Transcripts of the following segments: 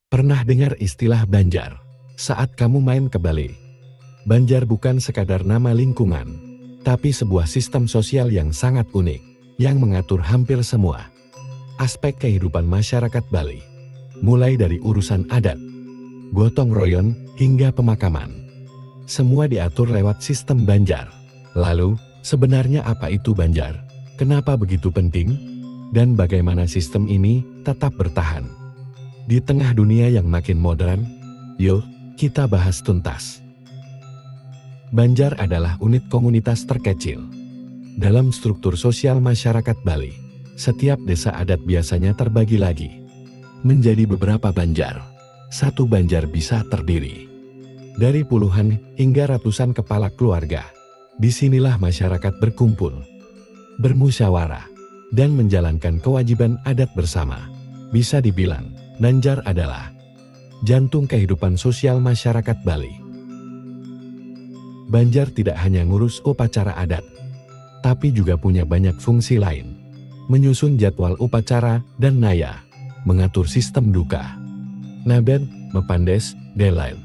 Pernah dengar istilah Banjar? Saat kamu main ke Bali, Banjar bukan sekadar nama lingkungan, tapi sebuah sistem sosial yang sangat unik, yang mengatur hampir semua aspek kehidupan masyarakat Bali. Mulai dari urusan adat, gotong royong, hingga pemakaman. Semua diatur lewat sistem Banjar. Lalu, sebenarnya apa itu Banjar? Kenapa begitu penting? Dan bagaimana sistem ini tetap bertahan? Di tengah dunia yang makin modern, yuk kita bahas tuntas. Banjar adalah unit komunitas terkecil dalam struktur sosial masyarakat Bali. Setiap desa adat biasanya terbagi lagi menjadi beberapa banjar. Satu banjar bisa terdiri dari puluhan hingga ratusan kepala keluarga. Disinilah masyarakat berkumpul, bermusyawarah, dan menjalankan kewajiban adat bersama. Bisa dibilang, Banjar adalah jantung kehidupan sosial masyarakat Bali. Banjar tidak hanya ngurus upacara adat, tapi juga punya banyak fungsi lain. Menyusun jadwal upacara dan naya, mengatur sistem duka, naben, mepandes, delail.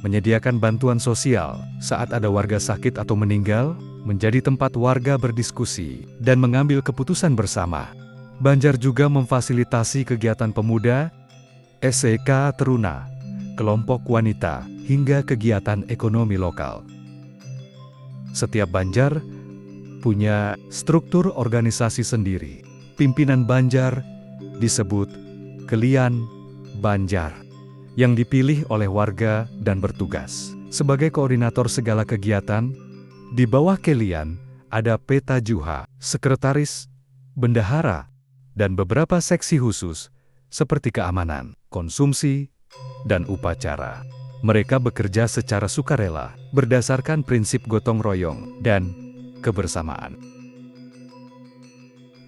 Menyediakan bantuan sosial saat ada warga sakit atau meninggal, menjadi tempat warga berdiskusi dan mengambil keputusan bersama. Banjar juga memfasilitasi kegiatan pemuda, SEK Teruna, kelompok wanita, hingga kegiatan ekonomi lokal. Setiap banjar punya struktur organisasi sendiri. Pimpinan banjar disebut Kelian Banjar, yang dipilih oleh warga dan bertugas sebagai koordinator segala kegiatan. Di bawah Kelian ada Peta Juha, sekretaris, bendahara, dan beberapa seksi khusus seperti keamanan, konsumsi, dan upacara. Mereka bekerja secara sukarela berdasarkan prinsip gotong royong dan kebersamaan.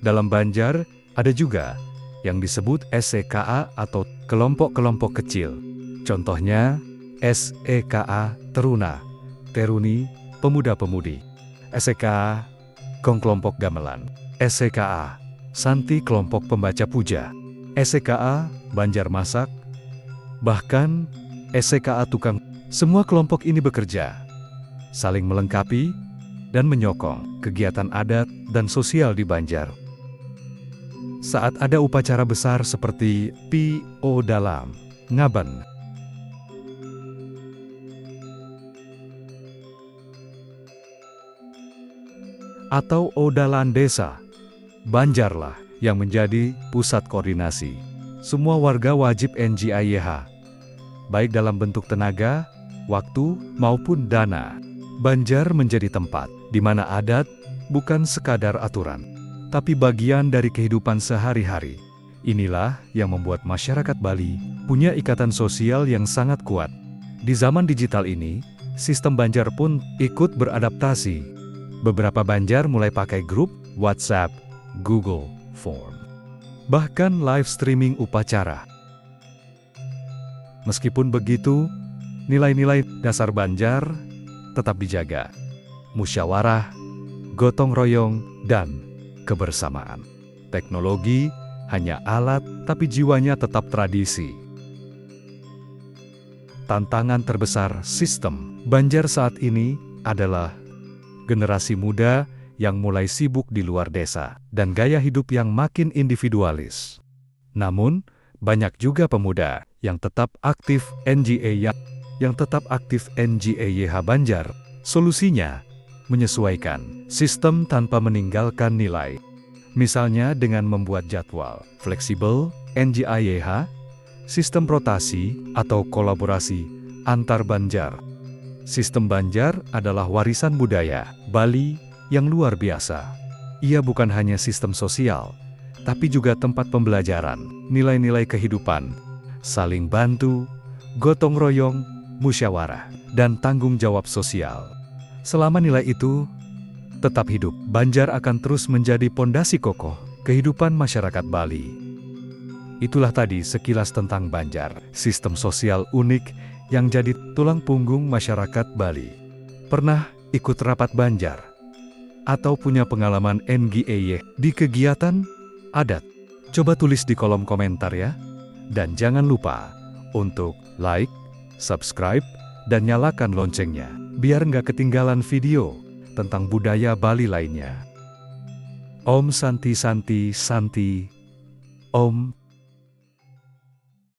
Dalam Banjar ada juga yang disebut SEKA atau kelompok-kelompok kecil. Contohnya SEKA Teruna, Teruni, Pemuda-pemudi. SEKA Gong kelompok gamelan. SEKA Santi kelompok pembaca puja. SEKA Banjar masak. Bahkan SEKA tukang. Semua kelompok ini bekerja, saling melengkapi, dan menyokong kegiatan adat dan sosial di Banjar. Saat ada upacara besar seperti P.O. Dalam, Ngaben, atau Odalan Desa, Banjarlah yang menjadi pusat koordinasi. Semua warga wajib NGIYH, baik dalam bentuk tenaga, waktu, maupun dana. Banjar menjadi tempat di mana adat bukan sekadar aturan, tapi bagian dari kehidupan sehari-hari. Inilah yang membuat masyarakat Bali punya ikatan sosial yang sangat kuat. Di zaman digital ini, sistem Banjar pun ikut beradaptasi. Beberapa Banjar mulai pakai grup, WhatsApp, Google Form, bahkan live streaming upacara. Meskipun begitu, nilai-nilai dasar Banjar tetap dijaga. Musyawarah, gotong royong, dan kebersamaan. Teknologi hanya alat, tapi jiwanya tetap tradisi. Tantangan terbesar sistem Banjar saat ini adalah generasi muda yang mulai sibuk di luar desa dan gaya hidup yang makin individualis. Namun, banyak juga pemuda yang tetap aktif NGIYH Banjar. Solusinya, menyesuaikan sistem tanpa meninggalkan nilai. Misalnya dengan membuat jadwal fleksibel, NGIYH, sistem rotasi atau kolaborasi antar Banjar. Sistem Banjar adalah warisan budaya Bali yang luar biasa. Ia bukan hanya sistem sosial, tapi juga tempat pembelajaran, nilai-nilai kehidupan, saling bantu, gotong royong, musyawarah, dan tanggung jawab sosial. Selama nilai itu tetap hidup, Banjar akan terus menjadi pondasi kokoh kehidupan masyarakat Bali. Itulah tadi sekilas tentang Banjar, sistem sosial unik yang jadi tulang punggung masyarakat Bali. Pernah ikut rapat Banjar? Atau punya pengalaman NGIYH di kegiatan adat? Coba tulis di kolom komentar ya. Dan jangan lupa untuk like, subscribe, dan nyalakan loncengnya, biar nggak ketinggalan video tentang budaya Bali lainnya. Om Santi Santi Santi. Om.